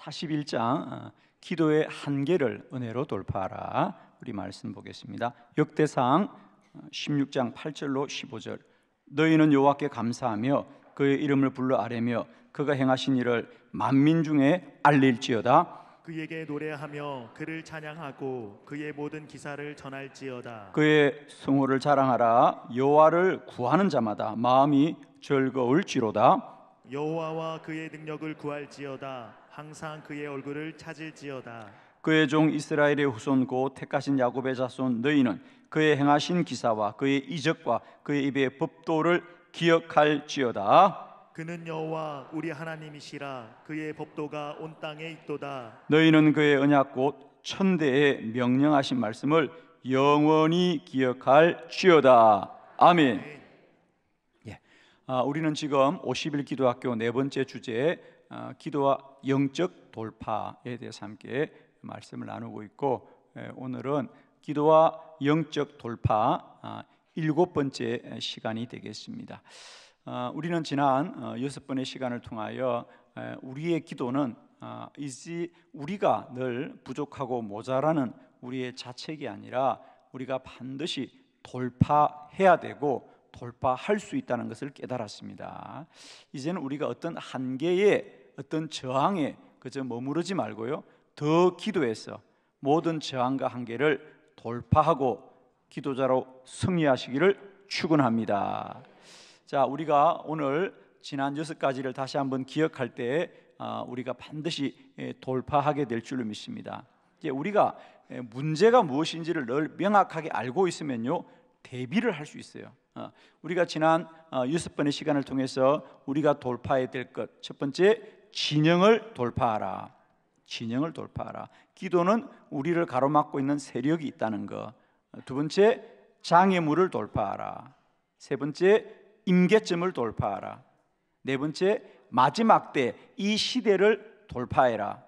41장 기도의 한계를 은혜로 돌파하라. 우리 말씀 보겠습니다. 역대상 16장 8절로 15절. 너희는 여호와께 감사하며 그의 이름을 불러 아뢰며 그가 행하신 일을 만민 중에 알릴지어다. 그에게 노래하며 그를 찬양하고 그의 모든 기사를 전할지어다. 그의 성호를 자랑하라. 여호와를 구하는 자마다 마음이 즐거울지로다. 여호와와 그의 능력을 구할지어다. 항상 그의 얼굴을 찾을지어다. 그의 종 이스라엘의 후손 곧 택하신 야곱의 자손 너희는 그의 행하신 기사와 그의 이적과 그의 입의 법도를 기억할지어다. 그는 여호와 우리 하나님이시라. 그의 법도가 온 땅에 있도다. 너희는 그의 언약 곧 천대에 명령하신 말씀을 영원히 기억할지어다. 아멘. 우리는 지금 50일 기도학교 네 번째 주제 기도와 영적 돌파에 대해서 함께 말씀을 나누고 있고, 오늘은 기도와 영적 돌파 일곱 번째 시간이 되겠습니다. 우리는 지난 6번의 시간을 통하여 우리의 기도는 우리가 늘 부족하고 모자라는 우리의 자책이 아니라 우리가 반드시 돌파해야 되고 돌파할 수 있다는 것을 깨달았습니다. 이제는 우리가 어떤 한계에 어떤 저항에 그저 머무르지 말고요, 더 기도해서 모든 저항과 한계를 돌파하고 기도자로 승리하시기를 축원합니다. 자, 우리가 오늘 지난 6가지를 다시 한번 기억할 때 우리가 반드시 돌파하게 될 줄로 믿습니다. 이제 우리가 문제가 무엇인지를 늘 명확하게 알고 있으면요, 대비를 할 수 있어요. 우리가 지난 6번의 시간을 통해서 우리가 돌파해야 될 것, 첫 번째, 진영을 돌파하라. 진영을 돌파하라. 기도는 우리를 가로막고 있는 세력이 있다는 것. 두 번째, 장애물을 돌파하라. 세 번째, 임계점을 돌파하라. 네 번째, 마지막 때 이 시대를 돌파해라.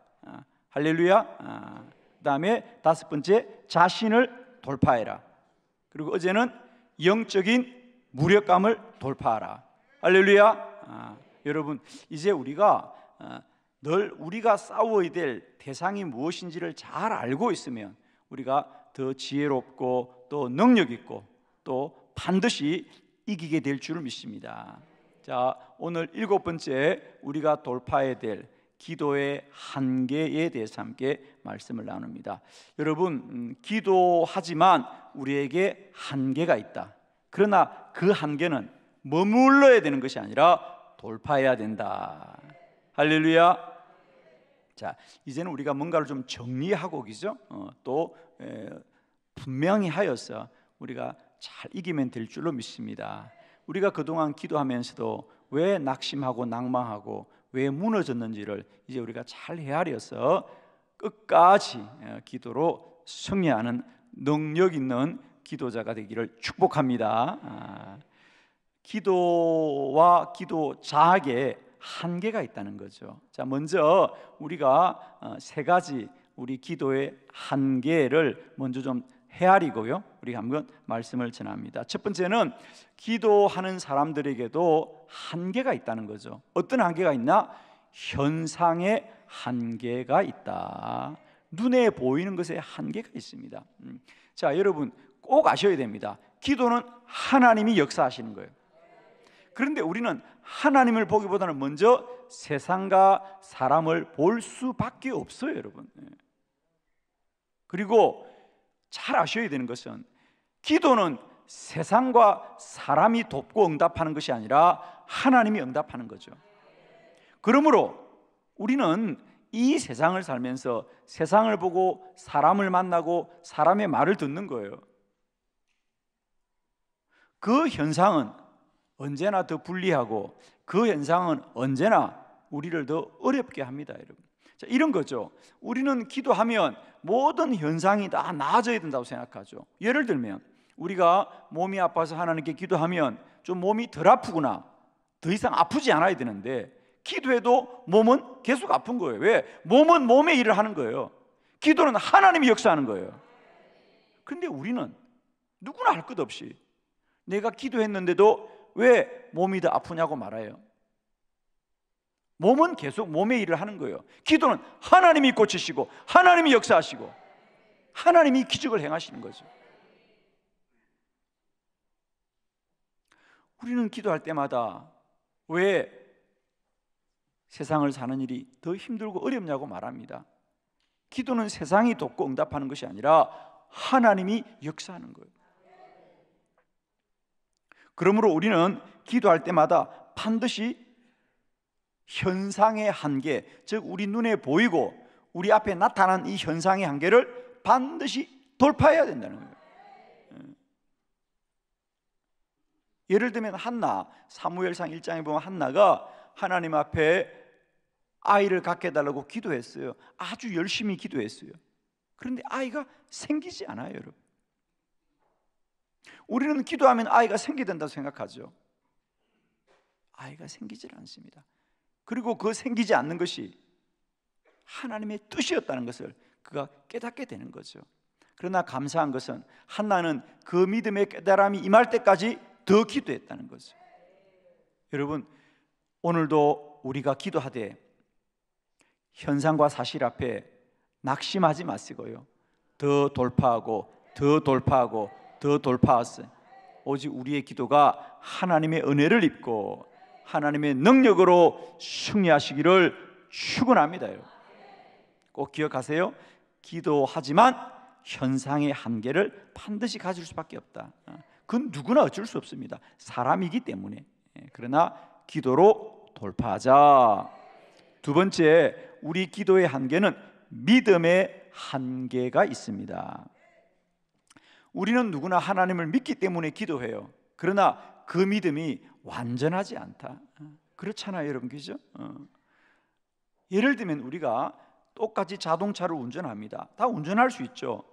할렐루야. 그 다음에 다섯 번째, 자신을 돌파해라. 그리고 어제는 영적인 무력감을 돌파하라. 할렐루야. 여러분, 이제 우리가 늘 우리가 싸워야 될 대상이 무엇인지를 잘 알고 있으면 우리가 더 지혜롭고 또 능력 있고 또 반드시 이기게 될 줄 믿습니다. 자, 오늘 일곱 번째 우리가 돌파해야 될 기도의 한계에 대해서 함께 말씀을 나눕니다. 여러분, 기도하지만 우리에게 한계가 있다. 그러나 그 한계는 머물러야 되는 것이 아니라 돌파해야 된다. 할렐루야. 자, 이제는 우리가 뭔가를 좀 정리하고 그죠? 또 분명히 하여서 우리가 잘 이기면 될 줄로 믿습니다. 우리가 그동안 기도하면서도 왜 낙심하고 낭망하고 왜 무너졌는지를 이제 우리가 잘 헤아려서 끝까지 기도로 승리하는 능력 있는 기도자가 되기를 축복합니다. 기도와 기도자에게 한계가 있다는 거죠. 자, 먼저 우리가 세 가지 우리 기도의 한계를 먼저 좀 헤아리고요, 우리가 한번 말씀을 전합니다. 첫 번째는 기도하는 사람들에게도 한계가 있다는 거죠. 어떤 한계가 있나? 현상의 한계가 있다. 눈에 보이는 것에 한계가 있습니다. 자, 여러분 꼭 아셔야 됩니다. 기도는 하나님이 역사하시는 거예요. 그런데 우리는 하나님을 보기보다는 먼저 세상과 사람을 볼 수밖에 없어요, 여러분. 그리고 잘 아셔야 되는 것은 기도는 세상과 사람이 돕고 응답하는 것이 아니라 하나님이 응답하는 거죠. 그러므로 우리는 이 세상을 살면서 세상을 보고 사람을 만나고 사람의 말을 듣는 거예요. 그 현상은 언제나 더 불리하고 그 현상은 언제나 우리를 더 어렵게 합니다, 여러분. 자, 이런 거죠. 우리는 기도하면 모든 현상이 다 나아져야 된다고 생각하죠. 예를 들면 우리가 몸이 아파서 하나님께 기도하면 좀 몸이 덜 아프구나, 더 이상 아프지 않아야 되는데 기도해도 몸은 계속 아픈 거예요. 왜? 몸은 몸의 일을 하는 거예요. 기도는 하나님이 역사하는 거예요. 그런데 우리는 누구나 할 것 없이 내가 기도했는데도 왜 몸이 더 아프냐고 말해요. 몸은 계속 몸의 일을 하는 거예요. 기도는 하나님이 고치시고 하나님이 역사하시고 하나님이 기적을 행하시는 거죠. 우리는 기도할 때마다 왜 세상을 사는 일이 더 힘들고 어렵냐고 말합니다. 기도는 세상이 돕고 응답하는 것이 아니라 하나님이 역사하는 거예요. 그러므로 우리는 기도할 때마다 반드시 현상의 한계, 즉 우리 눈에 보이고 우리 앞에 나타난 이 현상의 한계를 반드시 돌파해야 된다는 거예요. 예를 들면 한나, 사무엘상 1장에 보면 한나가 하나님 앞에 아이를 갖게 해달라고 기도했어요. 아주 열심히 기도했어요. 그런데 아이가 생기지 않아요, 여러분. 우리는 기도하면 아이가 생기된다고 생각하죠. 아이가 생기질 않습니다. 그리고 그 생기지 않는 것이 하나님의 뜻이었다는 것을 그가 깨닫게 되는 거죠. 그러나 감사한 것은 한나는 그 믿음의 깨달음이 임할 때까지 더 기도했다는 거죠. 여러분, 오늘도 우리가 기도하되 현상과 사실 앞에 낙심하지 마시고요, 더 돌파하고 더 돌파하고 더 돌파하세요. 오직 우리의 기도가 하나님의 은혜를 입고 하나님의 능력으로 승리하시기를 축원합니다. 꼭 기억하세요. 기도하지만 현상의 한계를 반드시 가질 수밖에 없다. 그건 누구나 어쩔 수 없습니다. 사람이기 때문에. 그러나 기도로 돌파하자. 두 번째, 우리 기도의 한계는 믿음의 한계가 있습니다. 우리는 누구나 하나님을 믿기 때문에 기도해요. 그러나 그 믿음이 완전하지 않다. 그렇잖아요, 여러분, 그죠? 예를 들면 우리가 똑같이 자동차를 운전합니다. 다 운전할 수 있죠.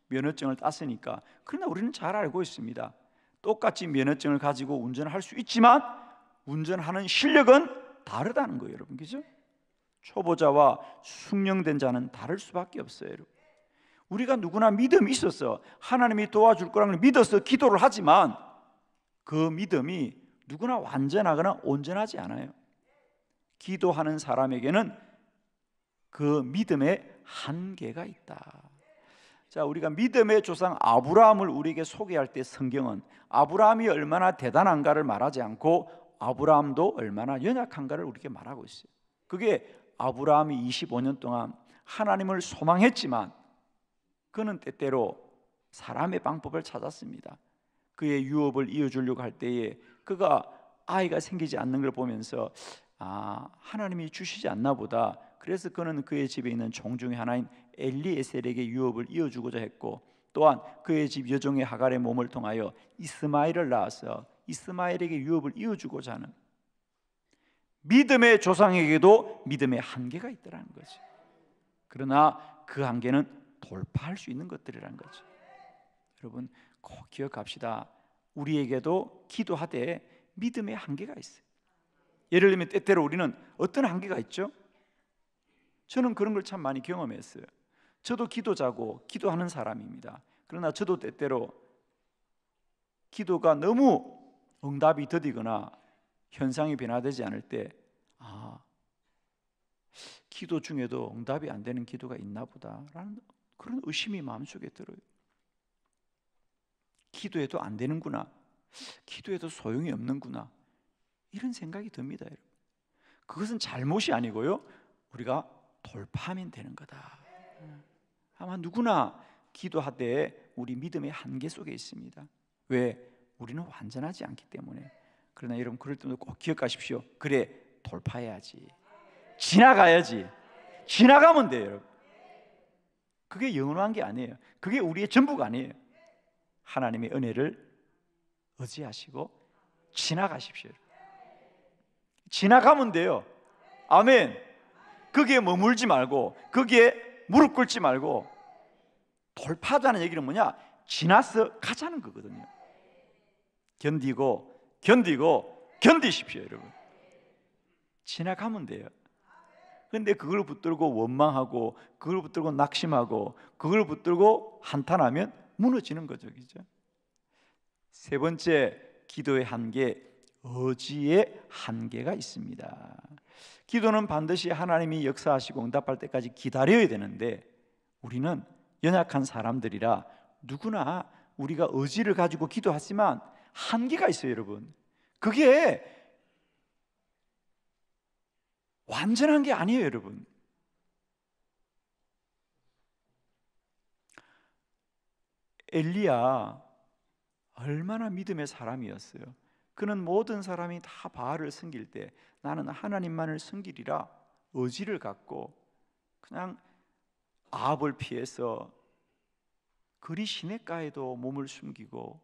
면허증을 땄으니까. 그러나 우리는 잘 알고 있습니다. 똑같이 면허증을 가지고 운전할 수 있지만 운전하는 실력은 다르다는 거예요, 여러분, 그죠? 초보자와 숙련된 자는 다를 수밖에 없어요, 여러분. 우리가 누구나 믿음이 있어서 하나님이 도와줄 거라는 믿어서 기도를 하지만 그 믿음이 누구나 완전하거나 온전하지 않아요. 기도하는 사람에게는 그 믿음의 한계가 있다. 자, 우리가 믿음의 조상 아브라함을 우리에게 소개할 때 성경은 아브라함이 얼마나 대단한가를 말하지 않고 아브라함도 얼마나 연약한가를 우리에게 말하고 있어요. 그게 아브라함이 25년 동안 하나님을 소망했지만 그는 때때로 사람의 방법을 찾았습니다. 그의 유업을 이어주려고 할 때에 그가 아이가 생기지 않는 걸 보면서 하나님이 주시지 않나 보다. 그래서 그는 그의 집에 있는 종 중에 하나인 엘리에셀에게 유업을 이어주고자 했고, 또한 그의 집 여종의 하갈의 몸을 통하여 이스마엘을 낳아서 이스마엘에게 유업을 이어주고자 하는 믿음의 조상에게도 믿음의 한계가 있더라는 거죠. 그러나 그 한계는 돌파할 수 있는 것들이라는 거죠. 여러분, 꼭 기억합시다. 우리에게도 기도하되 믿음의 한계가 있어요. 예를 들면 때때로 우리는 어떤 한계가 있죠? 저는 그런 걸 참 많이 경험했어요. 저도 기도자고 기도하는 사람입니다. 그러나 저도 때때로 기도가 너무 응답이 더디거나 현상이 변화되지 않을 때 기도 중에도 응답이 안 되는 기도가 있나 보다라는 그런 의심이 마음속에 들어요. 기도해도 안 되는구나, 기도해도 소용이 없는구나, 이런 생각이 듭니다. 여러분, 그것은 잘못이 아니고요, 우리가 돌파하면 되는 거다. 아마 누구나 기도하되 우리 믿음의 한계 속에 있습니다. 왜? 우리는 완전하지 않기 때문에. 그러나 여러분, 그럴 때도 꼭 기억하십시오. 그래, 돌파해야지, 지나가야지. 지나가면 돼요, 여러분. 그게 영원한 게 아니에요. 그게 우리의 전부가 아니에요. 하나님의 은혜를 의지하시고 지나가십시오. 지나가면 돼요. 아멘. 거기에 머물지 말고, 거기에 무릎 꿇지 말고, 돌파하자는 얘기는 뭐냐? 지나서 가자는 거거든요. 견디십시오, 여러분. 지나가면 돼요. 그런데 그걸 붙들고 원망하고, 그걸 붙들고 낙심하고, 그걸 붙들고 한탄하면 무너지는 거죠, 그죠? 세 번째 기도의 한계, 의지의 한계가 있습니다. 기도는 반드시 하나님이 역사하시고 응답할 때까지 기다려야 되는데 우리는 연약한 사람들이라 누구나 우리가 의지를 가지고 기도하지만 한계가 있어요, 여러분. 그게 완전한 게 아니에요, 여러분. 엘리야 얼마나 믿음의 사람이었어요. 그는 모든 사람이 다 바알을 섬길 때 나는 하나님만을 섬기리라 의지를 갖고 그냥 아합을 피해서 그리 시냇가에도 몸을 숨기고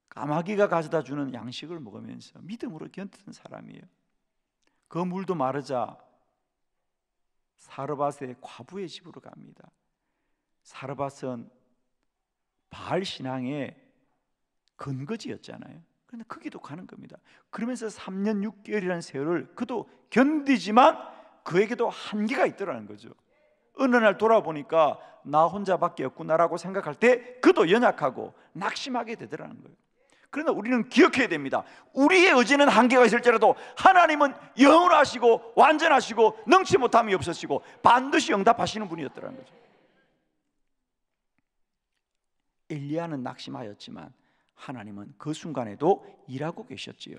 까마귀가 가져다 주는 양식을 먹으면서 믿음으로 견디는 사람이에요. 그 물도 마르자 사르밧의 과부의 집으로 갑니다. 사르밧은 바알 신앙의 근거지였잖아요. 그런데 거기도 가는 겁니다. 그러면서 3년 6개월이라는 세월을 그도 견디지만 그에게도 한계가 있더라는 거죠. 어느 날 돌아보니까 나 혼자밖에 없구나라고 생각할 때 그도 연약하고 낙심하게 되더라는 거예요. 그러나 우리는 기억해야 됩니다. 우리의 의지는 한계가 있을지라도 하나님은 영원하시고 완전하시고 능치 못함이 없으시고 반드시 응답하시는 분이었더라는 거죠. 엘리야는 낙심하였지만 하나님은 그 순간에도 일하고 계셨지요.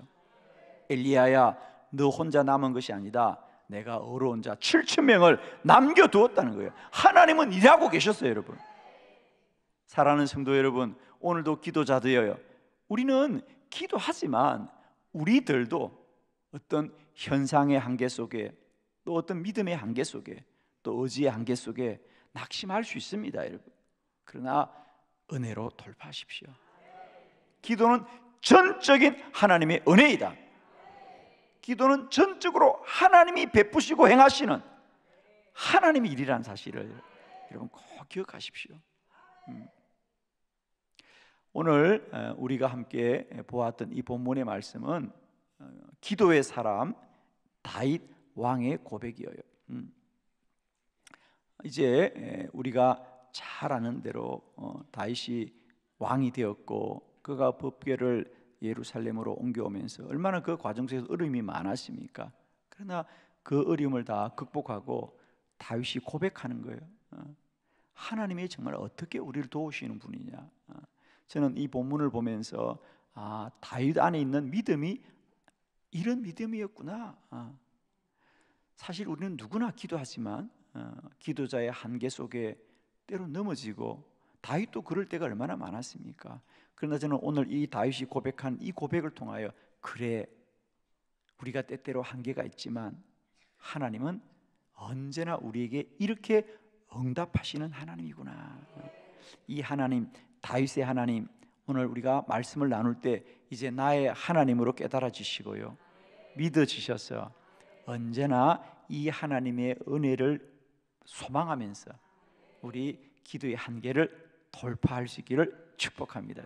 엘리야야, 너 혼자 남은 것이 아니다. 내가 어려운 자 7,000명을 남겨두었다는 거예요. 하나님은 일하고 계셨어요, 여러분. 사랑하는 성도 여러분, 오늘도 기도자들이에요. 우리는 기도하지만 우리들도 어떤 현상의 한계 속에 또 어떤 믿음의 한계 속에 또 의지의 한계 속에 낙심할 수 있습니다, 여러분. 그러나 은혜로 돌파하십시오. 기도는 전적인 하나님의 은혜이다. 기도는 전적으로 하나님이 베푸시고 행하시는 하나님의 일이라는 사실을 여러분 꼭 기억하십시오. 오늘 우리가 함께 보았던 이 본문의 말씀은 기도의 사람 다윗 왕의 고백이에요. 이제 우리가 잘 아는 대로 다윗이 왕이 되었고 그가 법궤를 예루살렘으로 옮겨오면서 얼마나 그 과정 속에서 어려움이 많았습니까? 그러나 그 어려움을 다 극복하고 다윗이 고백하는 거예요. 하나님이 정말 어떻게 우리를 도우시는 분이냐. 저는 이 본문을 보면서 다윗 안에 있는 믿음이 이런 믿음이었구나. 사실 우리는 누구나 기도하지만 기도자의 한계 속에 때로 넘어지고 다윗도 그럴 때가 얼마나 많았습니까? 그러나 저는 오늘 이 다윗이 고백한 이 고백을 통하여 그래, 우리가 때때로 한계가 있지만 하나님은 언제나 우리에게 이렇게 응답하시는 하나님이구나. 이 하나님, 다윗의 하나님, 오늘 우리가 말씀을 나눌 때 이제 나의 하나님으로 깨달아지시고요, 믿어지셔서 언제나 이 하나님의 은혜를 소망하면서 우리 기도의 한계를 돌파할 수 있기를 축복합니다.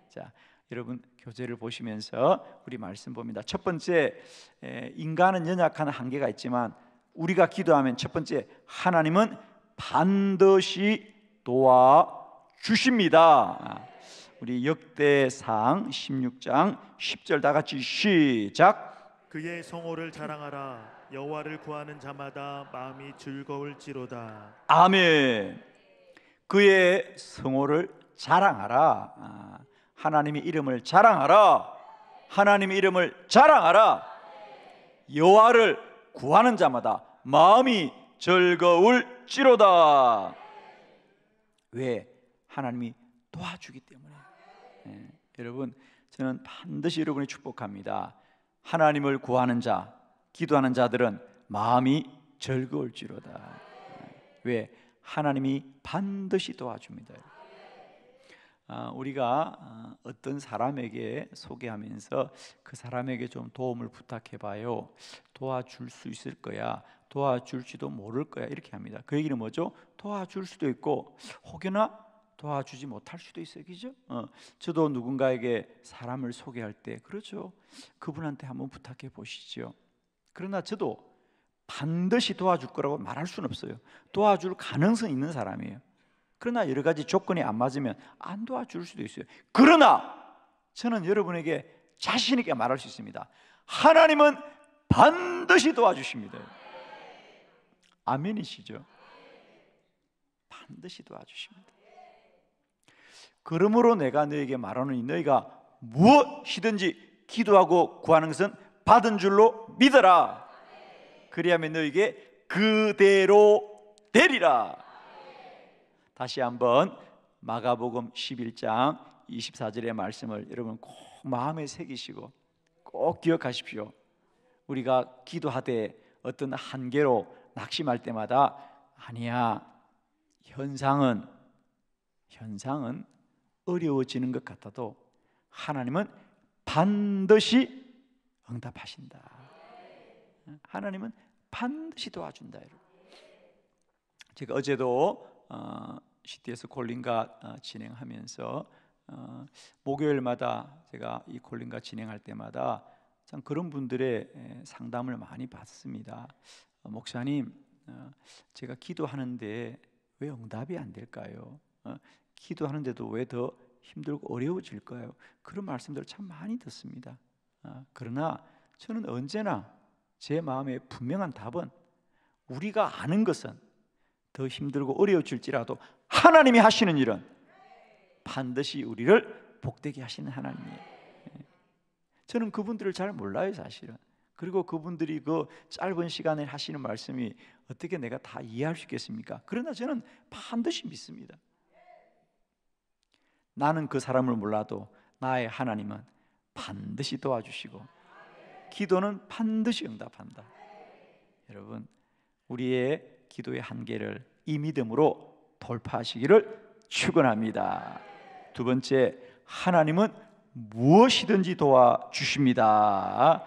자, 여러분 교재를 보시면서 우리 말씀 봅니다. 첫 번째, 인간은 연약한 한계가 있지만 우리가 기도하면 첫 번째, 하나님은 반드시 도와주십니다. 우리 역대상 16장 10절 다 같이 시작. 그의 성호를 자랑하라. 여호와를 구하는 자마다 마음이 즐거울지로다. 아멘. 그의 성호를 자랑하라. 하나님의 이름을 자랑하라. 하나님의 이름을 자랑하라. 여호와를 구하는 자마다 마음이 즐거울지로다. 왜? 하나님이 도와주기 때문에. 여러분, 저는 반드시 여러분이 축복합니다. 하나님을 구하는 자, 기도하는 자들은 마음이 즐거울지로다. 왜? 하나님이 반드시 도와줍니다. 우리가 어떤 사람에게 소개하면서 그 사람에게 좀 도움을 부탁해봐요. 도와줄 수 있을 거야, 도와줄지도 모를 거야, 이렇게 합니다. 그 얘기는 뭐죠? 도와줄 수도 있고 혹여나 도와주지 못할 수도 있어요, 그죠? 저도 누군가에게 사람을 소개할 때 그렇죠, 그분한테 한번 부탁해 보시죠. 그러나 저도 반드시 도와줄 거라고 말할 수는 없어요. 도와줄 가능성이 있는 사람이에요. 그러나 여러 가지 조건이 안 맞으면 안 도와줄 수도 있어요. 그러나 저는 여러분에게 자신 있게 말할 수 있습니다. 하나님은 반드시 도와주십니다. 아멘이시죠? 반드시 도와주십니다. 그러므로 내가 너에게 말하노니 너희가 무엇이든지 기도하고 구하는 것은 받은 줄로 믿어라. 그리하면 너에게 그대로 되리라. 다시 한번 마가복음 11장 24절의 말씀을 여러분 꼭 마음에 새기시고 꼭 기억하십시오. 우리가 기도하되 어떤 한계로 낙심할 때마다 아니야, 현상은 어려워지는 것 같아도 하나님은 반드시 응답하신다. 하나님은 반드시 도와준다. 제가 어제도 CTS 콜린가 진행하면서 목요일마다 제가 이 콜린가 진행할 때마다 참 그런 분들의 상담을 많이 받습니다. 목사님, 제가 기도하는데 왜 응답이 안 될까요? 기도하는데도 왜 더 힘들고 어려워질까요? 그런 말씀들을 참 많이 듣습니다. 그러나 저는 언제나 제 마음에 분명한 답은 우리가 아는 것은 더 힘들고 어려워질지라도 하나님이 하시는 일은 반드시 우리를 복되게 하시는 하나님이에요. 저는 그분들을 잘 몰라요, 사실은. 그리고 그분들이 그 짧은 시간에 하시는 말씀이 어떻게 내가 다 이해할 수 있겠습니까? 그러나 저는 반드시 믿습니다. 나는 그 사람을 몰라도 나의 하나님은 반드시 도와주시고 기도는 반드시 응답한다. 여러분, 우리의 기도의 한계를 이 믿음으로 돌파하시기를 축원합니다. 두 번째, 하나님은 무엇이든지 도와주십니다.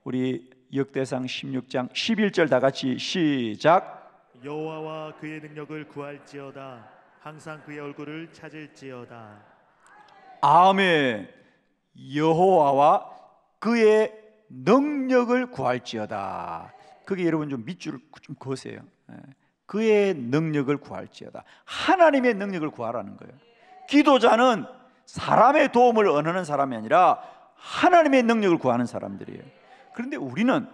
우리 역대상 16장 11절 다 같이 시작. 여호와와 그의 능력을 구할지어다. 항상 그의 얼굴을 찾을지어다. 아멘. 여호와와 그의 능력을 구할지어다. 그게 여러분 좀 밑줄을 좀 그으세요. 그의 능력을 구할지어다. 하나님의 능력을 구하라는 거예요. 기도자는 사람의 도움을 원하는 사람이 아니라 하나님의 능력을 구하는 사람들이에요. 그런데 우리는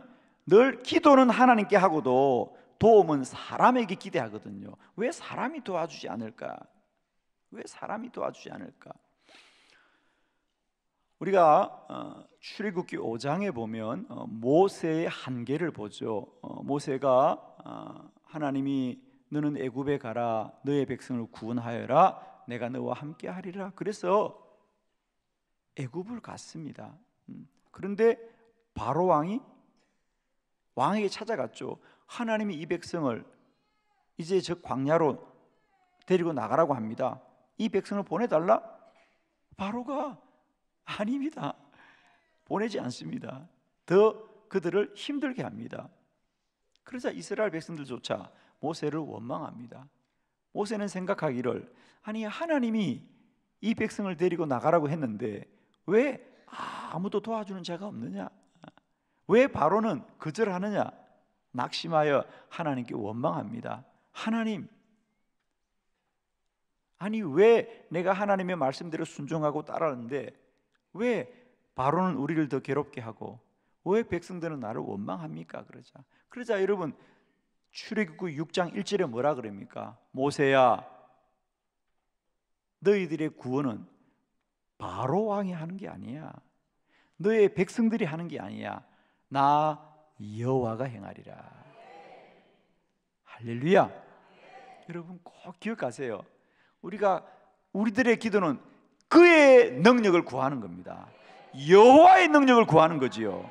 늘 기도는 하나님께 하고도 도움은 사람에게 기대하거든요. 왜 사람이 도와주지 않을까? 왜 사람이 도와주지 않을까? 우리가 출애굽기 5장에 보면 모세의 한계를 보죠. 모세가 하나님이 너는 애굽에 가라, 너의 백성을 구원하여라, 내가 너와 함께 하리라. 그래서 애굽을 갔습니다. 그런데 바로 왕에게 찾아갔죠. 하나님이 이 백성을 이제 저 광야로 데리고 나가라고 합니다. 이 백성을 보내달라? 바로가 아닙니다. 보내지 않습니다. 더 그들을 힘들게 합니다. 그러자 이스라엘 백성들조차 모세를 원망합니다. 모세는 생각하기를 아니 하나님이 이 백성을 데리고 나가라고 했는데 왜 아무도 도와주는 자가 없느냐? 왜 바로는 거절하느냐? 낙심하여 하나님께 원망합니다. 하나님, 아니 왜 내가 하나님의 말씀대로 순종하고 따르는데 왜 바로는 우리를 더 괴롭게 하고 왜 백성들은 나를 원망합니까? 그러자 여러분 출애굽기 6장 1절에 뭐라 그럽니까? 모세야, 너희들의 구원은 바로 왕이 하는 게 아니야. 너의 백성들이 하는 게 아니야. 나 여호와가 행하리라. 할렐루야. 여러분 꼭 기억하세요. 우리들의 기도는 그의 능력을 구하는 겁니다. 여호와의 능력을 구하는 거지요.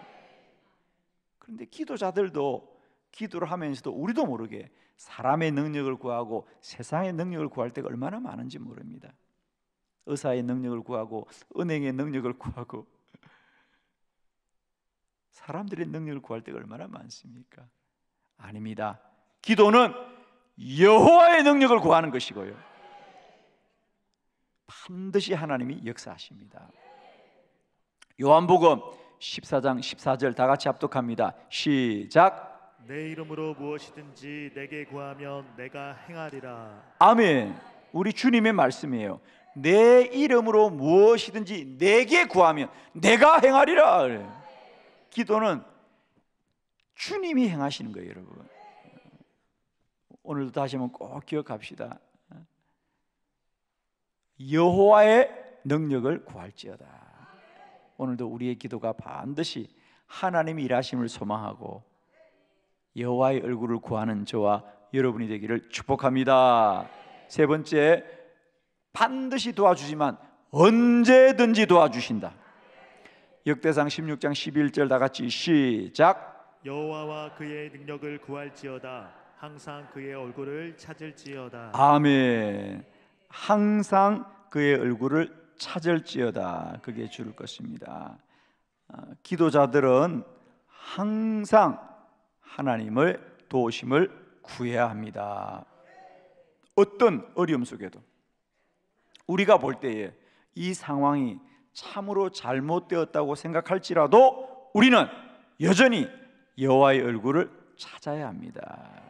그런데 기도자들도 기도를 하면서도 우리도 모르게 사람의 능력을 구하고 세상의 능력을 구할 때가 얼마나 많은지 모릅니다. 의사의 능력을 구하고 은행의 능력을 구하고 사람들의 능력을 구할 때가 얼마나 많습니까? 아닙니다. 기도는 여호와의 능력을 구하는 것이고요. 반드시 하나님이 역사하십니다. 요한복음 14장 14절 다 같이 합독합니다. 시작. 내 이름으로 무엇이든지 내게 구하면 내가 행하리라. 아멘. 우리 주님의 말씀이에요. 내 이름으로 무엇이든지 내게 구하면 내가 행하리라. 그래요. 기도는 주님이 행하시는 거예요, 여러분. 오늘도 다시 한번 꼭 기억합시다. 여호와의 능력을 구할지어다. 오늘도 우리의 기도가 반드시 하나님이 일하심을 소망하고 여호와의 얼굴을 구하는 저와 여러분이 되기를 축복합니다. 세 번째, 반드시 도와주지만 언제든지 도와주신다. 역대상 16장 11절 다 같이 시작. 여호와와 그의 능력을 구할지어다. 항상 그의 얼굴을 찾을지어다. 아멘. 항상 그의 얼굴을 찾을지어다. 그게 주를 것입니다. 기도자들은 항상 하나님을 도우심을 구해야 합니다. 어떤 어려움 속에도 우리가 볼 때에 이 상황이 참으로 잘못되었다고 생각할지라도 우리는 여전히 여호와의 얼굴을 찾아야 합니다.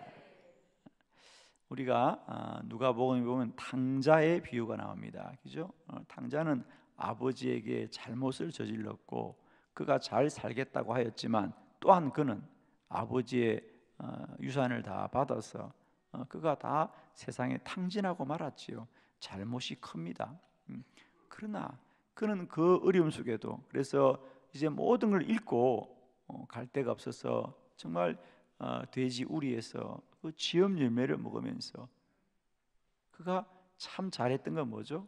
우리가 누가복음에 보면 탕자의 비유가 나옵니다. 그죠? 탕자는 아버지에게 잘못을 저질렀고 그가 잘 살겠다고 하였지만 또한 그는 아버지의 유산을 다 받아서 그가 다 세상에 탕진하고 말았지요. 잘못이 큽니다. 그러나 그는 그 어려움 속에도 그래서 이제 모든 걸 잃고 갈 데가 없어서 정말 돼지 우리에서 그 지엄 열매를 먹으면서 그가 참 잘했던 건 뭐죠?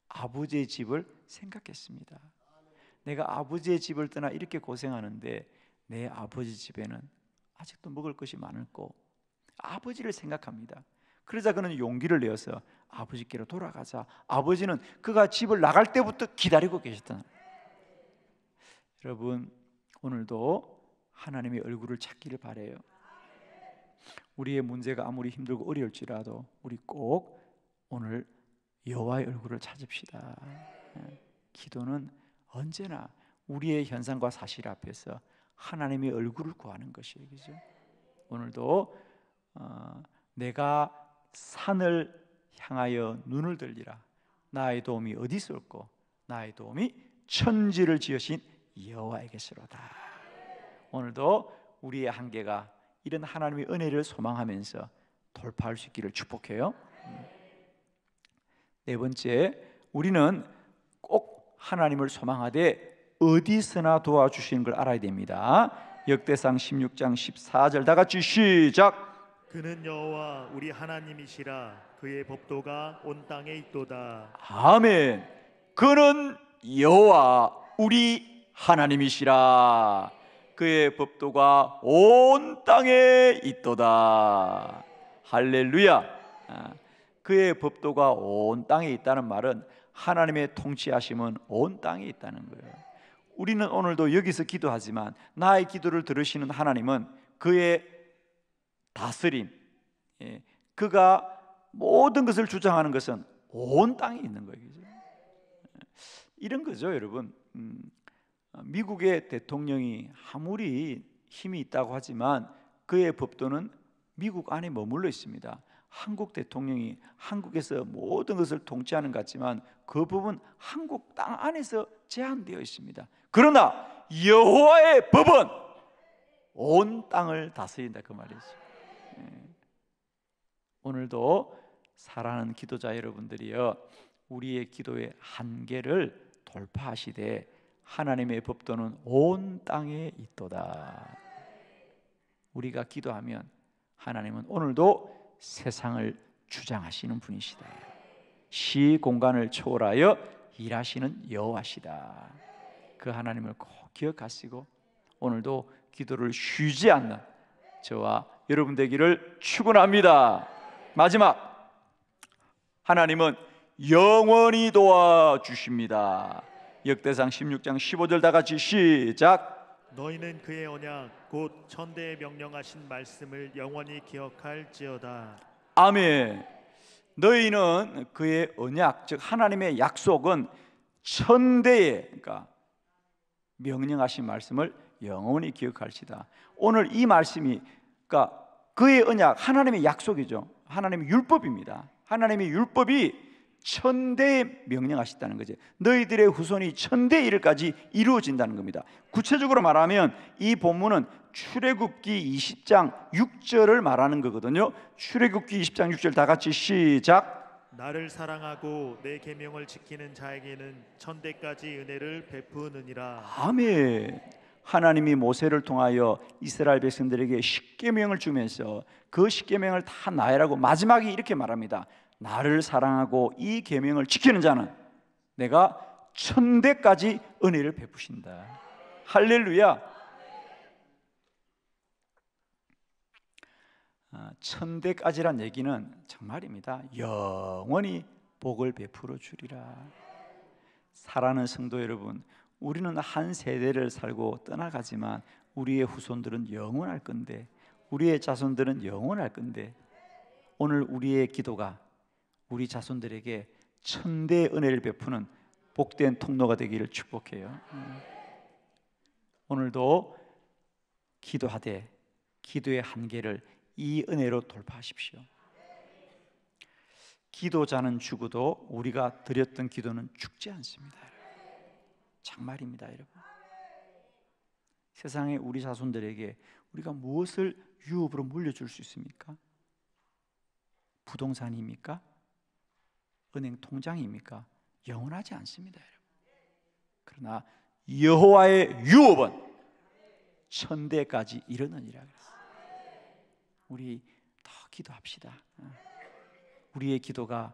아버지의 집을 생각했습니다. 내가 아버지의 집을 떠나 이렇게 고생하는데 내 아버지 집에는 아직도 먹을 것이 많을고 아버지를 생각합니다. 그러자 그는 용기를 내어서 아버지께로 돌아가자. 아버지는 그가 집을 나갈 때부터 기다리고 계셨던. 여러분, 오늘도 하나님의 얼굴을 찾기를 바라요. 우리의 문제가 아무리 힘들고 어려울지라도 우리 꼭 오늘 여호와의 얼굴을 찾읍시다. 기도는 언제나 우리의 현상과 사실 앞에서 하나님의 얼굴을 구하는 것이에요. 그죠? 오늘도 내가 산을 향하여 눈을 들리라. 나의 도움이 어디서 올고 나의 도움이 천지를 지으신 여호와에게서로다. 오늘도 우리의 한계가 이런 하나님의 은혜를 소망하면서 돌파할 수 있기를 축복해요. 네 번째, 우리는 꼭 하나님을 소망하되 어디서나 도와주시는 걸 알아야 됩니다. 역대상 16장 14절 다 같이 시작. 그는 여호와 우리 하나님이시라. 그의 법도가 온 땅에 있도다. 아멘. 그는 여호와 우리 하나님이시라. 그의 법도가 온 땅에 있도다. 할렐루야. 그의 법도가 온 땅에 있다는 말은 하나님의 통치하심은 온 땅에 있다는 거예요. 우리는 오늘도 여기서 기도하지만 나의 기도를 들으시는 하나님은 그의 다스림, 그가 모든 것을 주장하는 것은 온 땅에 있는 거예요. 이런 거죠, 여러분. 미국의 대통령이 아무리 힘이 있다고 하지만 그의 법도는 미국 안에 머물러 있습니다. 한국 대통령이 한국에서 모든 것을 통치하는 것 같지만 그 법은 한국 땅 안에서 제한되어 있습니다. 그러나 여호와의 법은 온 땅을 다스린다 그 말이죠. 오늘도 사랑하는 기도자 여러분들이여, 우리의 기도의 한계를 돌파하시되 하나님의 법도는 온 땅에 있도다. 우리가 기도하면 하나님은 오늘도 세상을 주장하시는 분이시다. 시 공간을 초월하여 일하시는 여호와시다. 그 하나님을 꼭 기억하시고 오늘도 기도를 쉬지 않는 저와 여러분 되기를 축원합니다. 마지막, 하나님은 영원히 도와주십니다. 역대상 16장 15절 다 같이 시작. 너희는 그의 언약 곧 천대에 명령하신 말씀을 영원히 기억할지어다. 아멘. 너희는 그의 언약, 즉 하나님의 약속은 천대에, 그러니까 명령하신 말씀을 영원히 기억할지다. 오늘 이 말씀이, 그러니까 그의 언약, 하나님의 약속이죠. 하나님의 율법입니다. 하나님의 율법이 천대에 명령하셨다는 거죠. 너희들의 후손이 천대 일까지 이루어진다는 겁니다. 구체적으로 말하면 이 본문은 출애굽기 20장 6절을 말하는 거거든요. 출애굽기 20장 6절 다 같이 시작. 나를 사랑하고 내 계명을 지키는 자에게는 천대까지 은혜를 베푸느니라. 아멘. 하나님이 모세를 통하여 이스라엘 백성들에게 십계명을 주면서 그 십계명을 다 나열하고 마지막에 이렇게 말합니다. 나를 사랑하고 이 계명을 지키는 자는 내가 천대까지 은혜를 베푸신다. 할렐루야. 천대까지란 얘기는 정말입니다. 영원히 복을 베풀어 주리라. 사랑하는 성도 여러분, 우리는 한 세대를 살고 떠나가지만 우리의 후손들은 영원할 건데, 우리의 자손들은 영원할 건데, 오늘 우리의 기도가 우리 자손들에게 천대의 은혜를 베푸는 복된 통로가 되기를 축복해요. 오늘도 기도하되 기도의 한계를 이 은혜로 돌파하십시오. 기도자는 죽어도 우리가 드렸던 기도는 죽지 않습니다. 정말입니다, 여러분. 세상에 우리 자손들에게 우리가 무엇을 유업으로 물려줄 수 있습니까? 부동산입니까? 은행 통장입니까? 영원하지 않습니다, 여러분. 그러나 여호와의 유업은 천대까지 이르느니라 그랬어요. 우리 더 기도합시다. 우리의 기도가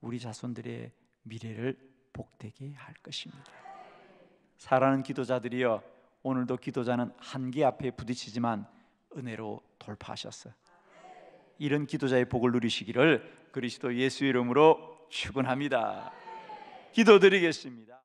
우리 자손들의 미래를 복되게 할 것입니다. 사랑하는 기도자들이여, 오늘도 기도자는 한계 앞에 부딪히지만 은혜로 돌파하셨어. 이런 기도자의 복을 누리시기를 그리스도 예수 이름으로 축원합니다. 기도드리겠습니다.